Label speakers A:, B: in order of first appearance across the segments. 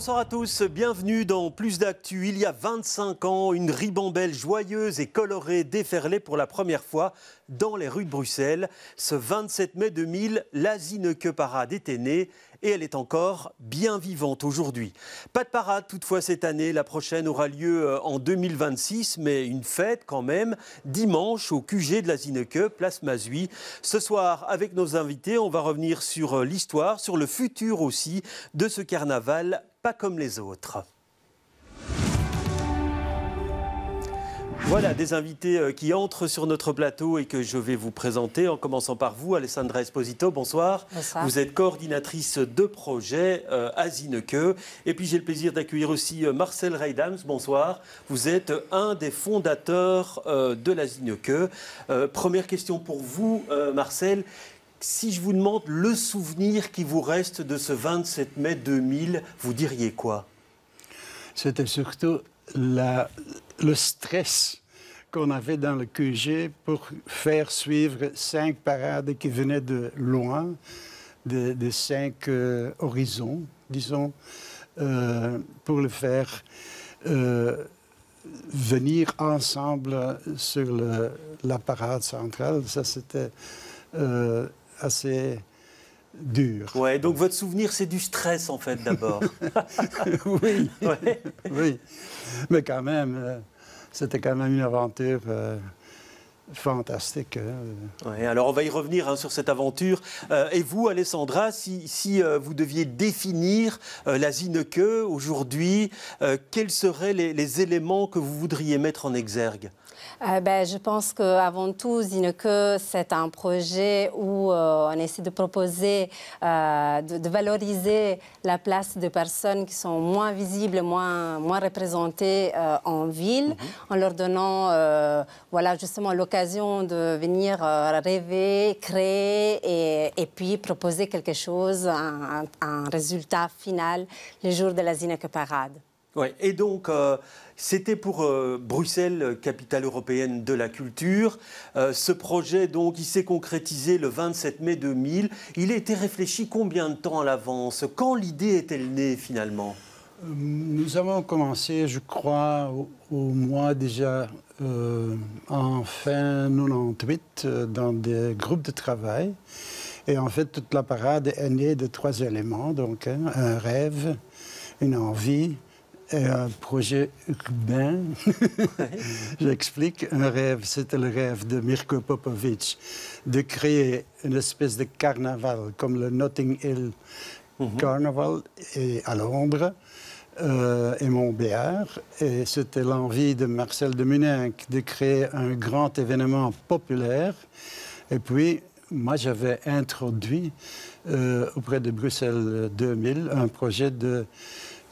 A: Bonsoir à tous, bienvenue dans Plus d'Actu. Il y a 25 ans, une ribambelle joyeuse et colorée déferlait pour la première fois dans les rues de Bruxelles. Ce 27 mai 2000, la Zineke Parade était née et elle est encore bien vivante aujourd'hui. Pas de parade toutefois cette année, la prochaine aura lieu en 2026, mais une fête quand même, dimanche au QG de la Zineke, place Mazui. Ce soir, avec nos invités, on va revenir sur l'histoire, sur le futur aussi de ce carnaval pas comme les autres. Voilà des invités qui entrent sur notre plateau et que je vais vous présenter, en commençant par vous, Alessandra Esposito, bonsoir.
B: Bonsoir.
A: Vous êtes coordinatrice de projet à Zineke. Et puis j'ai le plaisir d'accueillir aussi Marcel Reidams, bonsoir. Vous êtes un des fondateurs de la Zineke. Première question pour vous, Marcel. Si je vous demande le souvenir qui vous reste de ce 27 mai 2000, vous diriez quoi?
C: C'était surtout le stress qu'on avait dans le QG pour faire suivre 5 parades qui venaient de loin, de 5 horizons, disons, pour le faire venir ensemble sur la parade centrale. Ça, c'était assez dur.
A: Ouais, donc votre souvenir, c'est du stress en fait d'abord.
C: Oui,
A: Ouais.
C: oui. Mais quand même, c'était quand même une aventure fantastique.
A: Ouais, alors on va y revenir sur cette aventure. Et vous, Alessandra, si vous deviez définir la Zineke aujourd'hui, quels seraient les éléments que vous voudriez mettre en exergue?
B: Je pense qu'avant tout, Zineke, c'est un projet où on essaie de proposer, de valoriser la place de personnes qui sont moins visibles, moins représentées en ville, en leur donnant voilà, justement l'occasion de venir rêver, créer et puis proposer quelque chose, un résultat final le jour de la Zineke Parade.
A: Ouais, et donc, c'était pour Bruxelles, capitale européenne de la culture. Ce projet, donc, il s'est concrétisé le 27 mai 2000. Il a été réfléchi combien de temps à l'avance? Quand l'idée est-elle née, finalement?
C: Nous avons commencé, je crois, au mois déjà en fin 98 dans des groupes de travail. Et en fait, toute la parade est née de 3 éléments. Donc, un rêve, une envie et un projet urbain. J'explique. Un rêve, c'était le rêve de Mirko Popovic de créer une espèce de carnaval comme le Notting Hill Carnival à Londres et Montbéliard. Et c'était l'envie de Marcel de Muninck de créer un grand événement populaire. Et puis, moi, j'avais introduit auprès de Bruxelles 2000 un projet de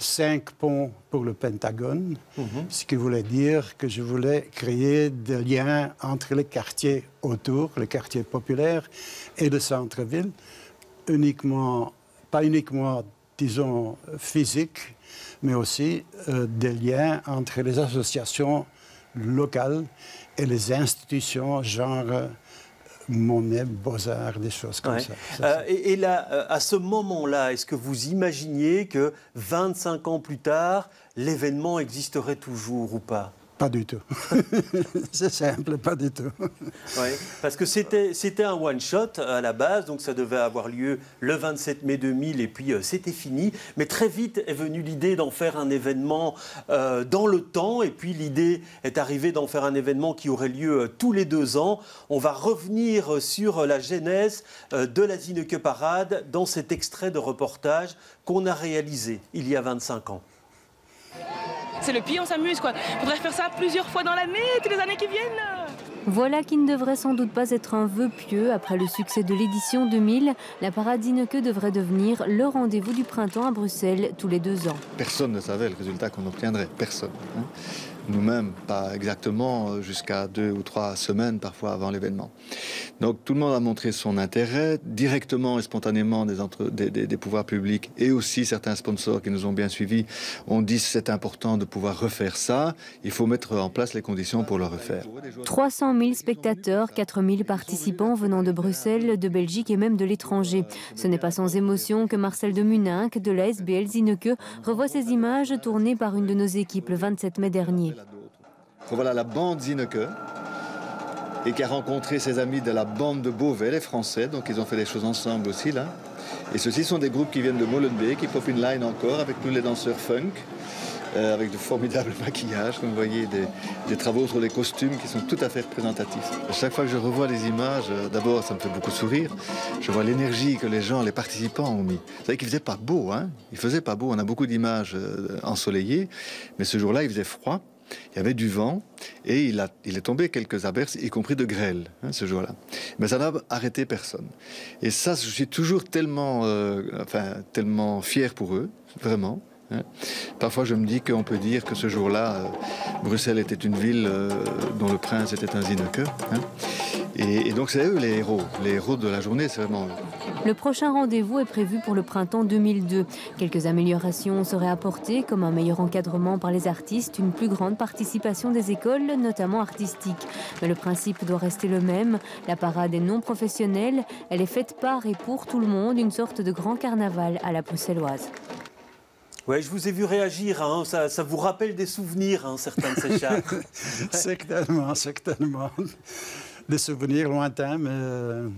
C: 5 ponts pour le Pentagone, ce qui voulait dire que je voulais créer des liens entre les quartiers autour, les quartiers populaires et le centre-ville, pas uniquement, disons, physiques, mais aussi des liens entre les associations locales et les institutions, genre Monet, Beaux-Arts, des choses comme ça.
A: Et là, à ce moment-là, est-ce que vous imaginiez que 25 ans plus tard, l'événement existerait toujours ou pas?
C: Pas du tout. C'est simple, pas du tout.
A: Oui, parce que c'était un one-shot à la base, donc ça devait avoir lieu le 27 mai 2000 et puis c'était fini. Mais très vite est venue l'idée d'en faire un événement dans le temps et puis l'idée est arrivée d'en faire un événement qui aurait lieu tous les 2 ans. On va revenir sur la genèse de la Zineke Parade dans cet extrait de reportage qu'on a réalisé il y a 25 ans.
D: C'est le pire, on s'amuse quoi. Faudrait faire ça plusieurs fois dans l'année, toutes les années qui viennent.
E: Voilà qui ne devrait sans doute pas être un vœu pieux. Après le succès de l'édition 2000, la parade Zineke devrait devenir le rendez-vous du printemps à Bruxelles tous les 2 ans.
F: Personne ne savait le résultat qu'on obtiendrait, personne. nous-mêmes, pas exactement jusqu'à 2 ou 3 semaines parfois avant l'événement. Donc tout le monde a montré son intérêt, directement et spontanément des pouvoirs publics et aussi certains sponsors qui nous ont bien suivis ont dit c'est important de pouvoir refaire ça, il faut mettre en place les conditions pour le refaire.
E: 300 000 spectateurs, 4 000 participants venant de Bruxelles, de Belgique et même de l'étranger. Ce n'est pas sans émotion que Marcel de Muninck de la SBL Zinneke revoit ces images tournées par une de nos équipes le 27 mai dernier.
F: Voilà la bande Zinneke et qui a rencontré ses amis de la bande de Beauvais, les Français, donc ils ont fait des choses ensemble aussi là. Et ceux-ci sont des groupes qui viennent de Molenbeek, qui Pop in Line encore, avec tous les danseurs funk, avec de formidables maquillages, comme vous voyez, des travaux sur les costumes qui sont tout à fait représentatifs. À chaque fois que je revois les images, d'abord ça me fait beaucoup sourire, je vois l'énergie que les gens, les participants ont mis. Vous savez qu'il faisait pas beau, hein? Il faisait pas beau, on a beaucoup d'images ensoleillées, mais ce jour-là il faisait froid. Il y avait du vent et il est tombé quelques averses, y compris de grêle, hein, ce jour-là. Mais ça n'a arrêté personne. Et ça, je suis toujours tellement fier pour eux, vraiment. Hein. Parfois, je me dis qu'on peut dire que ce jour-là, Bruxelles était une ville dont le prince était un Zinneke. Hein. Et donc, c'est eux les héros de la journée, c'est vraiment eux.
E: Le prochain rendez-vous est prévu pour le printemps 2002. Quelques améliorations seraient apportées, comme un meilleur encadrement par les artistes, une plus grande participation des écoles, notamment artistiques. Mais le principe doit rester le même. La parade est non professionnelle. Elle est faite par et pour tout le monde, une sorte de grand carnaval à la bruxelloise.
A: Ouais, je vous ai vu réagir, hein. Ça vous rappelle des souvenirs, hein, certains de ces chars.
C: Certainement. Des souvenirs lointains, mais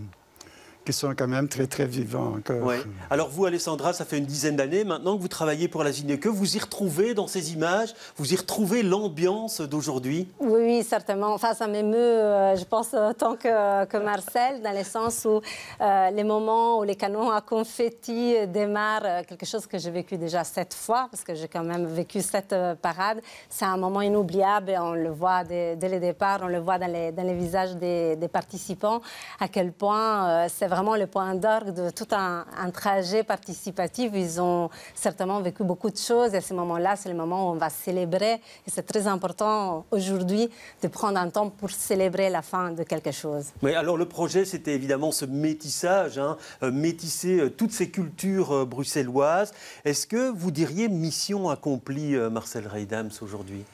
C: qui sont quand même très, très vivants encore.
A: Ouais. Alors vous, Alessandra, ça fait une dizaine d'années maintenant que vous travaillez pour la Zinneke. Vous y retrouvez dans ces images, vous y retrouvez l'ambiance d'aujourd'hui?
B: Oui, certainement. Enfin, ça m'émeut, je pense, autant que Marcel, dans le sens où les moments où les canons à confetti démarrent, quelque chose que j'ai vécu déjà 7 fois, parce que j'ai quand même vécu 7 parades. C'est un moment inoubliable et on le voit dès le départ, on le voit dans les visages des participants, à quel point c'est vraiment le point d'orgue de tout un trajet participatif. Ils ont certainement vécu beaucoup de choses et à ce moment-là, c'est le moment où on va célébrer. Et c'est très important aujourd'hui de prendre un temps pour célébrer la fin de quelque chose.
A: Oui, alors le projet, c'était évidemment ce métissage, hein, métisser toutes ces cultures bruxelloises. Est-ce que vous diriez mission accomplie, Marcel Reidams, aujourd'hui ?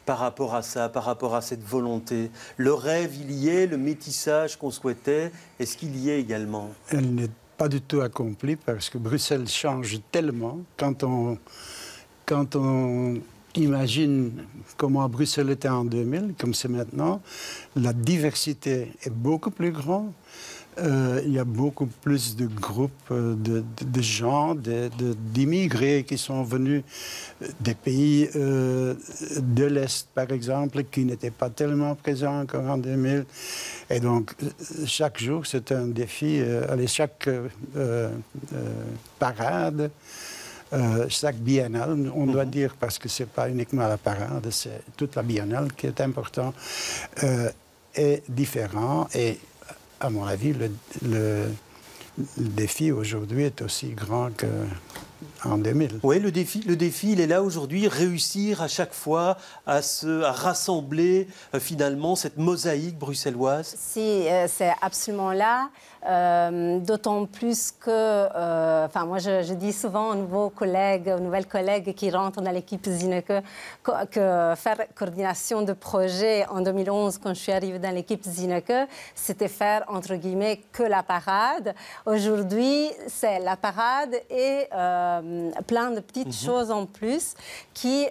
A: Par rapport à ça, par rapport à cette volonté. Le rêve, il y est, le métissage qu'on souhaitait, est-ce qu'il y est également?
C: Elle n'est pas du tout accomplie parce que Bruxelles change tellement. Quand on imagine comment Bruxelles était en 2000, comme c'est maintenant, la diversité est beaucoup plus grande. Il y a beaucoup plus de groupes de gens, d'immigrés qui sont venus des pays de l'Est, par exemple, qui n'étaient pas tellement présents encore en 2000. Et donc, chaque jour, c'est un défi. Chaque parade, chaque biennale, on doit dire, parce que ce n'est pas uniquement la parade, c'est toute la biennale qui est importante, est différent. Et à mon avis, le défi aujourd'hui est aussi grand qu'en 2000.
A: Oui, le défi, il est là aujourd'hui, réussir à chaque fois à rassembler finalement cette mosaïque bruxelloise.
B: Si, c'est absolument là. D'autant plus que, moi je dis souvent aux nouvelles collègues qui rentrent dans l'équipe Zinneke que faire coordination de projet en 2011, quand je suis arrivée dans l'équipe Zinneke, c'était faire, entre guillemets, que la parade. Aujourd'hui, c'est la parade et plein de petites choses en plus qui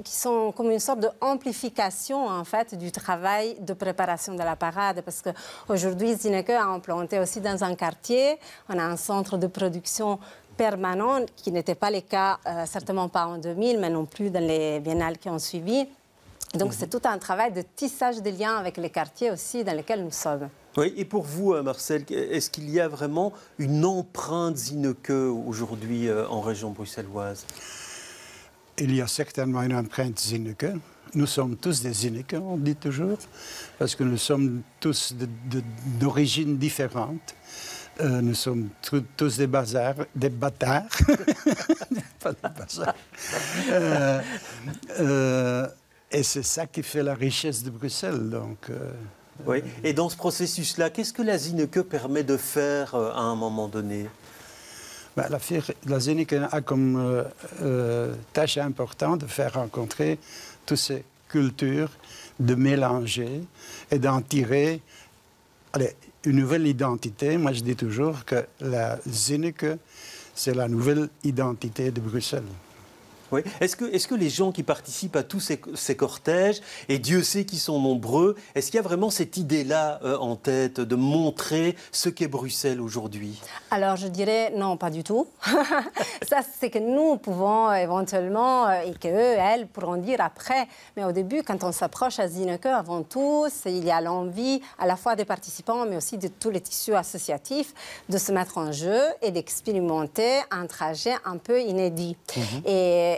B: sont comme une sorte d'amplification, en fait, du travail de préparation de la parade. Parce qu'aujourd'hui, Zinneke a implanté aussi dans un quartier. On a un centre de production permanent, qui n'était pas le cas, certainement pas en 2000, mais non plus dans les biennales qui ont suivi. Donc c'est tout un travail de tissage de liens avec les quartiers aussi dans lesquels nous sommes.
A: Oui, et pour vous, Marcel, est-ce qu'il y a vraiment une empreinte Zinneke aujourd'hui en région bruxelloise?
C: Il y a certainement une empreinte Zinneke. Nous sommes tous des Zinneke, on dit toujours, parce que nous sommes tous d'origines différentes. Nous sommes tous des bâtards, pas des bazars. Et c'est ça qui fait la richesse de Bruxelles. Donc,
A: oui. Et dans ce processus-là, qu'est-ce que la Zineke permet de faire à un moment donné?
C: La Zineke a comme tâche importante de faire rencontrer toutes ces cultures, de mélanger et d'en tirer une nouvelle identité. Moi, je dis toujours que la Zineke, c'est la nouvelle identité de Bruxelles.
A: Oui. Est-ce que les gens qui participent à tous ces cortèges, et Dieu sait qu'ils sont nombreux, est-ce qu'il y a vraiment cette idée-là en tête de montrer ce qu'est Bruxelles aujourd'hui?
B: Alors je dirais non, pas du tout. Ça, c'est que nous pouvons éventuellement, et qu'eux, elles, pourront dire après. Mais au début, quand on s'approche à Zineke, avant tout, il y a l'envie à la fois des participants, mais aussi de tous les tissus associatifs, de se mettre en jeu et d'expérimenter un trajet un peu inédit.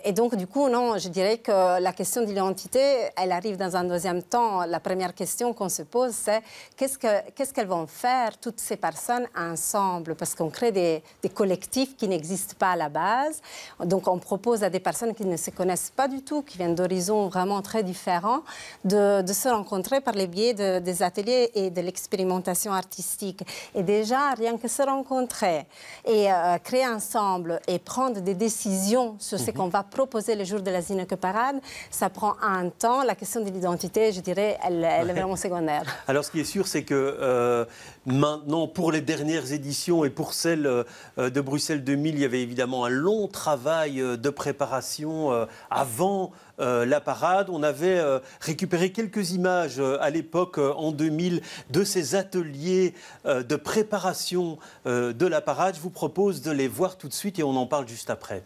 B: Et donc, du coup, non, je dirais que la question d'identité, elle arrive dans un deuxième temps. La première question qu'on se pose, c'est qu'est-ce qu'elles vont faire, toutes ces personnes, ensemble? Parce qu'on crée des collectifs qui n'existent pas à la base. Donc, on propose à des personnes qui ne se connaissent pas du tout, qui viennent d'horizons vraiment très différents, de se rencontrer par les biais des ateliers et de l'expérimentation artistique. Et déjà, rien que se rencontrer et créer ensemble et prendre des décisions sur ce qu'on va proposer le jour de la Zineke Parade, ça prend un temps. La question de l'identité, je dirais, elle est vraiment secondaire.
A: Alors, ce qui est sûr, c'est que maintenant, pour les dernières éditions et pour celle de Bruxelles 2000, il y avait évidemment un long travail de préparation avant la parade. On avait récupéré quelques images à l'époque, en 2000, de ces ateliers de préparation de la parade. Je vous propose de les voir tout de suite et on en parle juste après.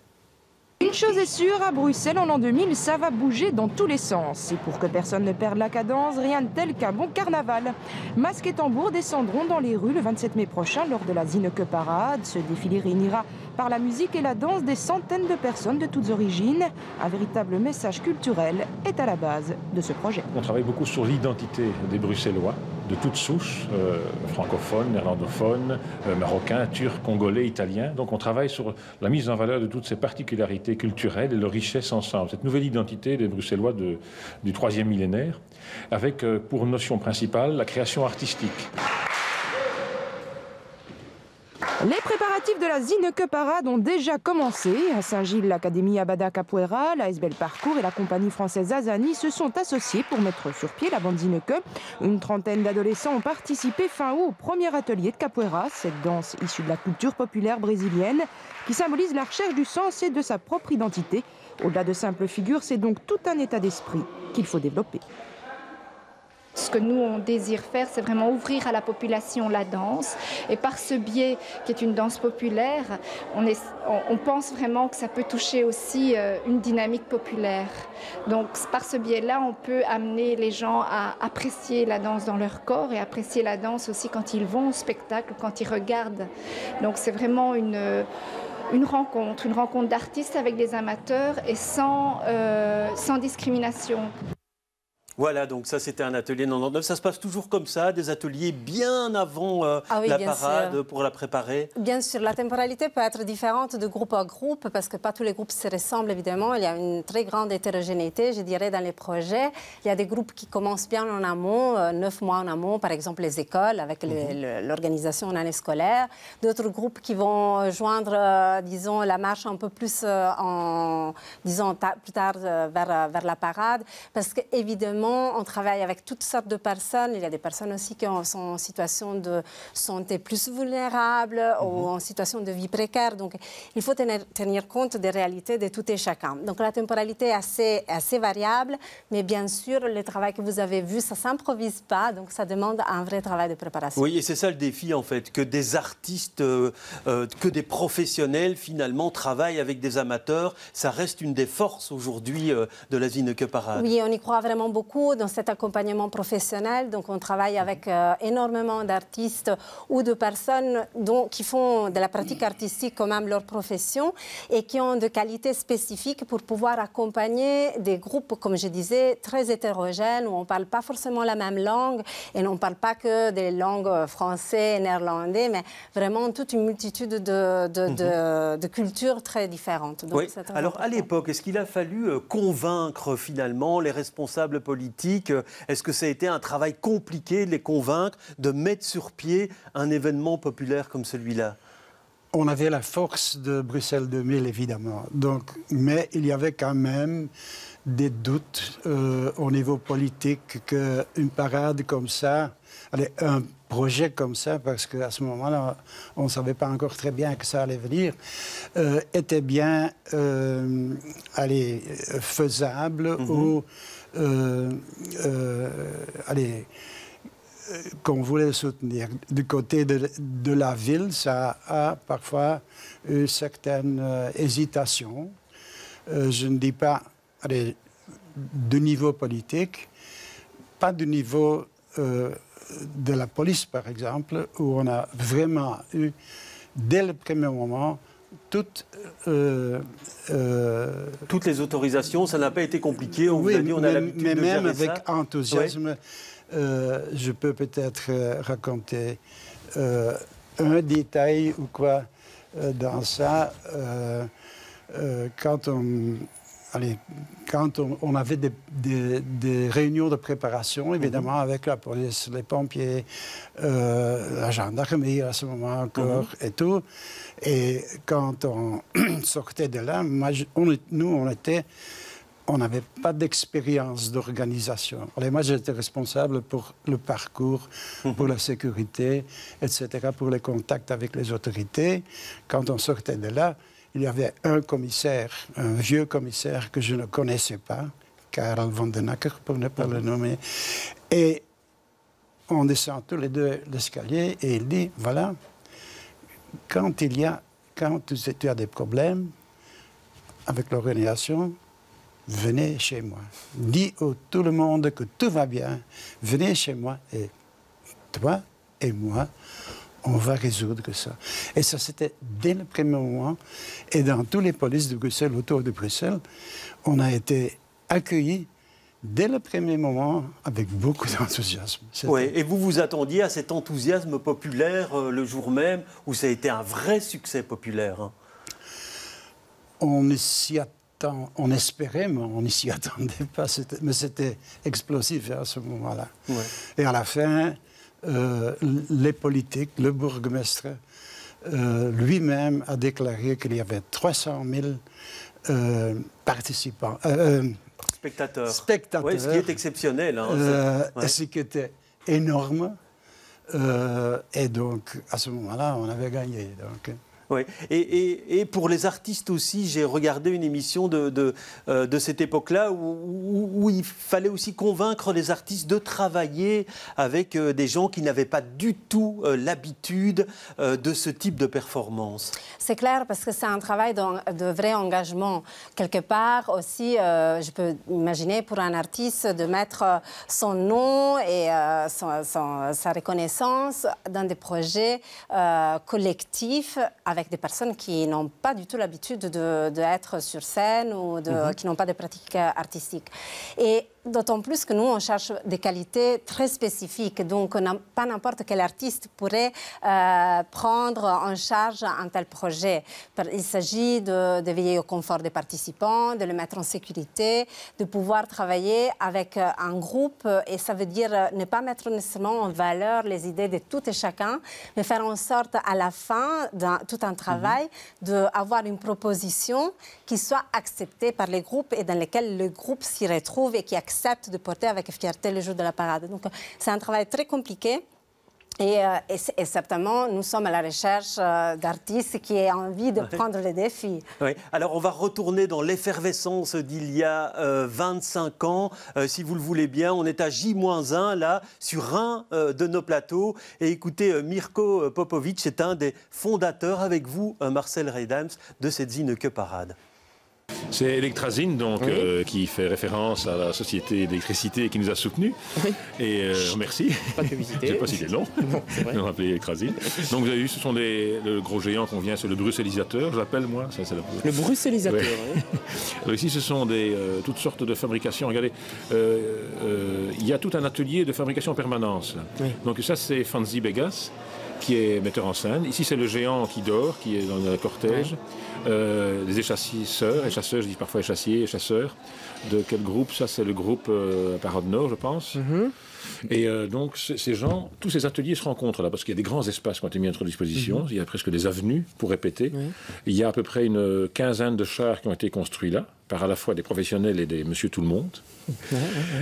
G: Une chose est sûre, à Bruxelles, en l'an 2000, ça va bouger dans tous les sens. Et pour que personne ne perde la cadence, rien de tel qu'un bon carnaval. Masques et tambours descendront dans les rues le 27 mai prochain lors de la Zineke Parade. Ce défilé réunira par la musique et la danse des centaines de personnes de toutes origines. Un véritable message culturel est à la base de ce projet.
H: On travaille beaucoup sur l'identité des Bruxellois, de toutes souches, francophones, néerlandophones, marocains, turcs, congolais, italiens. Donc on travaille sur la mise en valeur de toutes ces particularités culturelles et leur richesse ensemble. Cette nouvelle identité des Bruxellois du 3e millénaire, avec pour notion principale la création artistique.
G: Les préparatifs de la Zineke Parade ont déjà commencé. À Saint-Gilles, l'Académie Abada Capoeira, la SBL Parcours et la compagnie française Azani se sont associés pour mettre sur pied la bande Zineke. Une trentaine d'adolescents ont participé fin août au premier atelier de Capoeira, cette danse issue de la culture populaire brésilienne qui symbolise la recherche du sens et de sa propre identité. Au-delà de simples figures, c'est donc tout un état d'esprit qu'il faut développer.
I: Ce que nous, on désire faire, c'est vraiment ouvrir à la population la danse. Et par ce biais, qui est une danse populaire, on pense vraiment que ça peut toucher aussi une dynamique populaire. Donc, par ce biais-là, on peut amener les gens à apprécier la danse dans leur corps et apprécier la danse aussi quand ils vont au spectacle, quand ils regardent. Donc, c'est vraiment une rencontre d'artistes avec des amateurs et sans discrimination.
A: Voilà, donc ça c'était un atelier 99. Ça se passe toujours comme ça, des ateliers bien avant la parade pour la préparer?
B: Bien sûr, la temporalité peut être différente de groupe à groupe parce que pas tous les groupes se ressemblent évidemment. Il y a une très grande hétérogénéité, je dirais, dans les projets. Il y a des groupes qui commencent bien en amont, 9 mois en amont, par exemple les écoles avec l'organisation en année scolaire. D'autres groupes qui vont joindre, disons, la marche un peu plus plus tard vers la parade parce qu'évidemment, on travaille avec toutes sortes de personnes. Il y a des personnes aussi qui sont en situation de santé plus vulnérable ou en situation de vie précaire. Donc, il faut tenir compte des réalités de tout et chacun. Donc, la temporalité est assez variable, mais bien sûr, le travail que vous avez vu, ça ne s'improvise pas. Donc, ça demande un vrai travail de préparation.
A: Oui, et c'est ça le défi, en fait, que des artistes, que des professionnels, finalement, travaillent avec des amateurs. Ça reste une des forces aujourd'hui de la Zineke Parade.
B: Oui, on y croit vraiment beaucoup. beaucoup dans cet accompagnement professionnel. Donc, on travaille avec énormément d'artistes ou de personnes qui font de la pratique artistique quand même leur profession et qui ont des qualités spécifiques pour pouvoir accompagner des groupes, comme je disais, très hétérogènes, où on ne parle pas forcément la même langue et on ne parle pas que des langues français et néerlandais, mais vraiment toute une multitude de cultures très différentes. Donc,
A: oui. Alors, à l'époque, est-ce qu'il a fallu convaincre finalement les responsables politiques? Est-ce que ça a été un travail compliqué de les convaincre de mettre sur pied un événement populaire comme celui-là?
C: On avait la force de Bruxelles 2000, évidemment. Donc, mais il y avait quand même des doutes au niveau politique qu'une parade comme ça, un projet comme ça, parce qu'à ce moment-là, on ne savait pas encore très bien que ça allait venir, était bien faisable ou qu'on voulait soutenir. Du côté de la ville, ça a parfois eu certaines hésitations. Je ne dis pas du niveau politique, pas du niveau de la police, par exemple, où on a vraiment eu, dès le premier moment, toutes
A: les autorisations. Ça n'a pas été compliqué, on vous a dit, on a l'habitude de gérer ça.
C: Mais même avec enthousiasme. Oui. Je peux peut-être raconter un détail ou quoi dans ça. Quand on avait des réunions de préparation, évidemment, avec la police, les pompiers, la gendarmerie à ce moment encore et tout. Et quand on sortait de là, on n'avait pas d'expérience d'organisation. Moi, j'étais responsable pour le parcours, pour la sécurité, etc., pour les contacts avec les autorités. Quand on sortait de là, il y avait un commissaire, un vieux commissaire que je ne connaissais pas, Karel van den Akker, pour ne pas le nommer. Et on descend tous les deux l'escalier et il dit, voilà, quand tu as des problèmes avec l'organisation, venez chez moi. Dis à tout le monde que tout va bien. Venez chez moi et toi et moi, on va résoudre ça. Et ça, c'était dès le premier moment. Et dans toutes les polices de Bruxelles, autour de Bruxelles, on a été accueillis dès le premier moment avec beaucoup d'enthousiasme.
A: Oui, et vous vous attendiez à cet enthousiasme populaire le jour même, où ça a été un vrai succès populaire, hein?
C: On espérait, mais on ne s'y attendait pas. Mais c'était explosif à ce moment-là. Ouais. Et à la fin, les politiques, le bourgmestre lui-même a déclaré qu'il y avait 300 000 participants. Spectateurs.
A: Oui, ce qui est exceptionnel. Hein,
C: ce qui était énorme. Et donc, à ce moment-là, on avait gagné. Donc.
A: Oui. Et pour les artistes aussi, j'ai regardé une émission de cette époque-là où il fallait aussi convaincre les artistes de travailler avec des gens qui n'avaient pas du tout l'habitude de ce type de performance.
B: C'est clair, parce que c'est un travail de vrai engagement. Quelque part aussi, je peux imaginer pour un artiste de mettre son nom et sa reconnaissance dans des projets collectifs avec des personnes qui n'ont pas du tout l'habitude d'être sur scène ou qui n'ont pas de pratiques artistiques. Et d'autant plus que nous, on cherche des qualités très spécifiques. Donc, pas n'importe quel artiste pourrait prendre en charge un tel projet. Il s'agit de veiller au confort des participants, de les mettre en sécurité, de pouvoir travailler avec un groupe. Et ça veut dire ne pas mettre nécessairement en valeur les idées de tout et chacun, mais faire en sorte, à la fin de tout un travail, d'avoir une proposition qui soit acceptée par les groupes et dans laquelle le groupe s'y retrouve et qui accepte de porter avec fierté le jour de la parade. Donc, c'est un travail très compliqué. Et certainement, nous sommes à la recherche d'artistes qui aient envie de prendre les défis.
A: Oui. Alors, on va retourner dans l'effervescence d'il y a 25 ans. Si vous le voulez bien, on est à J-1, là, sur un de nos plateaux. Et écoutez, Mirko Popovic est un des fondateurs, avec vous, Marcel Reidheims, de cette Zineke Parade.
H: C'est Electrazine, donc, qui fait référence à la société d'électricité qui nous a soutenus. Oui. Et merci.
J: Pas de publicité.
H: Je ne sais pas si c'est long.
J: Non, c'est vrai.
H: On va appeler Electrazine. Donc vous avez vu, ce sont le gros géant qu'on vient, c'est le bruxellisateur, je l'appelle moi.
J: Le bruxellisateur,
H: oui. Alors ici, ce sont toutes sortes de fabrications. Regardez, il y a tout un atelier de fabrication en permanence. Oui. Donc ça, c'est Fancy Begas, qui est metteur en scène. Ici, c'est le géant qui dort, qui est dans le cortège. Les échasseurs, je dis parfois échassiers, chasseurs. De quel groupe? Ça, c'est le groupe Parade Nord, je pense. Et donc, ces gens, tous ces ateliers se rencontrent là, parce qu'il y a des grands espaces qui ont été mis à notre disposition. Il y a presque des avenues pour répéter. Il y a à peu près une quinzaine de chars qui ont été construits là, par à la fois des professionnels et des monsieur tout le monde.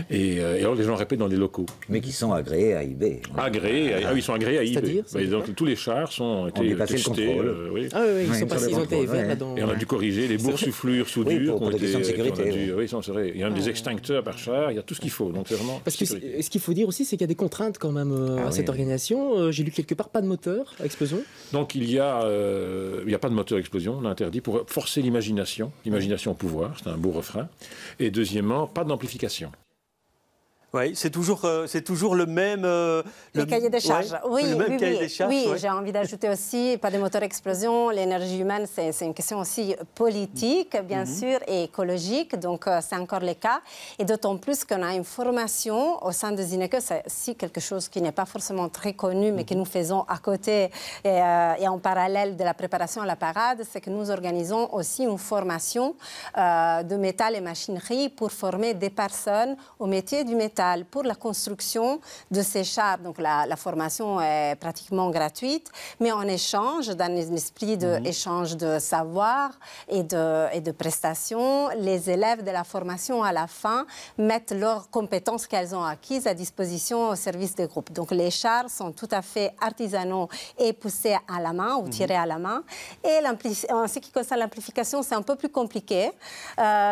H: Et alors, les gens répètent dans des locaux.
K: Mais qui sont agréés à eBay.
H: Agréés, ils sont agréés à eBay. Donc, tous les chars ont été testés.
J: Oui. Ah oui, ils ont été verts là-dedans.
H: Et on a dû corriger les boursouflures soudures.
K: Pour des questions de sécurité.
H: Oui, c'est vrai. Il y a même des extincteurs par char, il y a tout ce qu'il faut. Donc, c'est vraiment.
J: Parce que ce qu'il faut dire aussi, c'est qu'il y a des contraintes quand même à cette organisation. J'ai lu quelque part, pas de moteur à explosion.
H: Donc, il y a pas de moteur à explosion, on a interdit pour forcer l'imagination. L'imagination au pouvoir, c'est un beau refrain. Et deuxièmement, pas d'amplification.
A: Oui, c'est toujours le même...
B: le cahier des charges.
A: Ouais,
B: oui, j'ai envie d'ajouter aussi, pas de moteur explosion, l'énergie humaine, c'est une question aussi politique, bien sûr, et écologique, donc c'est encore le cas. Et d'autant plus qu'on a une formation au sein de Zineke, c'est aussi quelque chose qui n'est pas forcément très connu, mais que nous faisons à côté et en parallèle de la préparation à la parade, c'est que nous organisons aussi une formation de métal et machinerie pour former des personnes au métier du métal, pour la construction de ces chars. Donc la formation est pratiquement gratuite, mais en échange, dans un esprit d'échange de savoir et de prestations, les élèves de la formation à la fin mettent leurs compétences qu'elles ont acquises à disposition au service des groupes. Donc les chars sont tout à fait artisanaux et poussés à la main ou tirés à la main. Et en ce qui concerne l'amplification, c'est un peu plus compliqué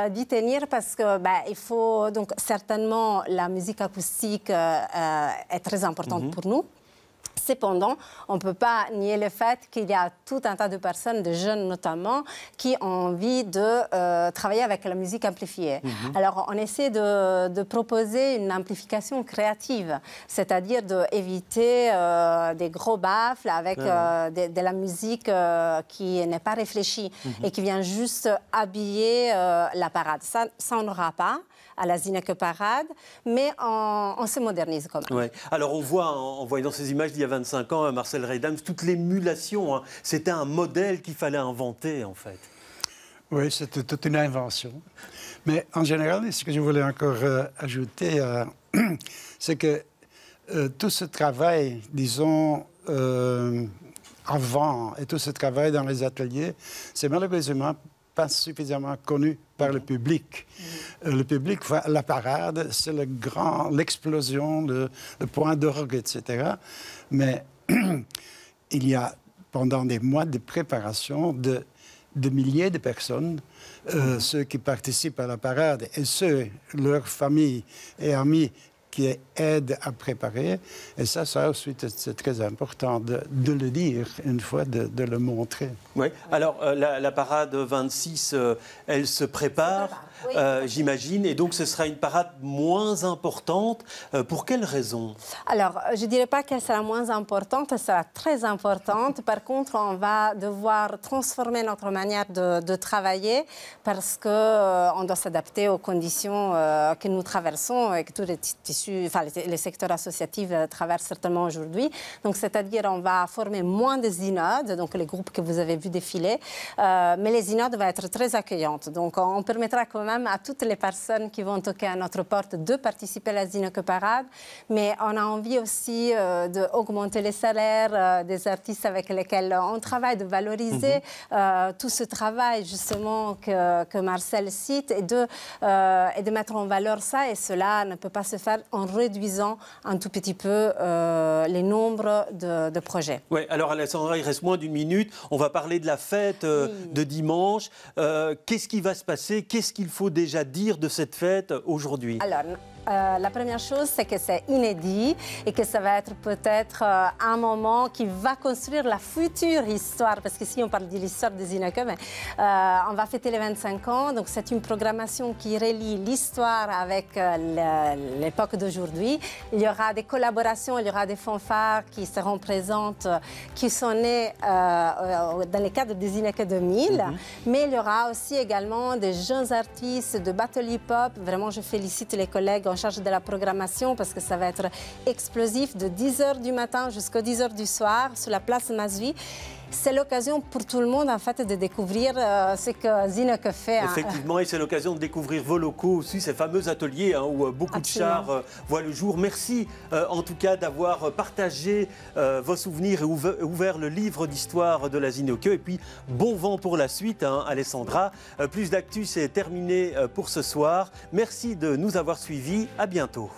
B: d'y tenir parce que il faut donc certainement la musique acoustique est très importante pour nous. Cependant, on ne peut pas nier le fait qu'il y a tout un tas de personnes, de jeunes notamment, qui ont envie de travailler avec la musique amplifiée. Alors, on essaie de proposer une amplification créative, c'est-à-dire d'éviter des gros baffles avec de la musique qui n'est pas réfléchie et qui vient juste habiller la parade. Ça, on n'aura pas à la Zineke Parade, mais on se modernise quand même.
A: Ouais. Alors on voit, en voyant ces images d'il y a 25 ans, Marcel Reidams, toute l'émulation, hein. C'était un modèle qu'il fallait inventer en fait.
C: Oui, c'était toute une invention. Mais en général, ce que je voulais encore ajouter, c'est que tout ce travail, disons, avant, et tout ce travail dans les ateliers, c'est malheureusement pas suffisamment connu par le public. Le public voit la parade, c'est l'explosion, le point d'orgue, etc. Mais il y a, pendant des mois de préparation, de milliers de personnes, ceux qui participent à la parade et leurs familles et amis qui aident à préparer. Et ça aussi, c'est très important de le dire une fois, de le montrer.
A: Oui. Alors, la parade 26, elle se prépare, j'imagine, et donc ce sera une parade moins importante. Pour quelle raison?
B: Alors, je ne dirais pas qu'elle sera moins importante, elle sera très importante. Par contre, on va devoir transformer notre manière de travailler parce qu'on doit s'adapter aux conditions que nous traversons et que tous les tissus, enfin les secteurs associatifs traversent certainement aujourd'hui. Donc, c'est-à-dire on va former moins de zynodes, donc les groupes que vous avez vus défiler, mais les zynodes vont être très accueillantes. Donc, on permettra quand même à toutes les personnes qui vont toquer à notre porte de participer à la Zineke Parade, mais on a envie aussi d'augmenter les salaires des artistes avec lesquels on travaille, de valoriser tout ce travail justement que Marcel cite et de mettre en valeur ça, et cela ne peut pas se faire en réduisant un tout petit peu les nombres de projets.
A: Oui, alors Alessandra, il reste moins d'une minute. On va parler de la fête de dimanche. Qu'est-ce qui va se passer? Qu'est-ce qu'il faut déjà dire de cette fête aujourd'hui?
B: Alors, la première chose, c'est que c'est inédit et que ça va être peut-être un moment qui va construire la future histoire. Parce que si on parle de l'histoire des Zineke, on va fêter les 25 ans. Donc c'est une programmation qui relie l'histoire avec l'époque d'aujourd'hui. Il y aura des collaborations, il y aura des fanfares qui seront présentes, qui sont nées dans le cadre des Zineke 2000. Mais il y aura aussi également des jeunes artistes de battle hip-hop. Vraiment, je félicite les collègues en charge de la programmation parce que ça va être explosif de 10h du matin jusqu'à 10h du soir sur la place Mazui. C'est l'occasion pour tout le monde en fait de découvrir ce que Zineke fait.
A: Effectivement, et c'est l'occasion de découvrir vos locaux aussi, ces fameux ateliers où beaucoup de chars voient le jour. Merci en tout cas d'avoir partagé vos souvenirs et ouvert le livre d'histoire de la Zineke. Et puis bon vent pour la suite, Alessandra. Plus d'actu, c'est terminé pour ce soir. Merci de nous avoir suivis. À bientôt.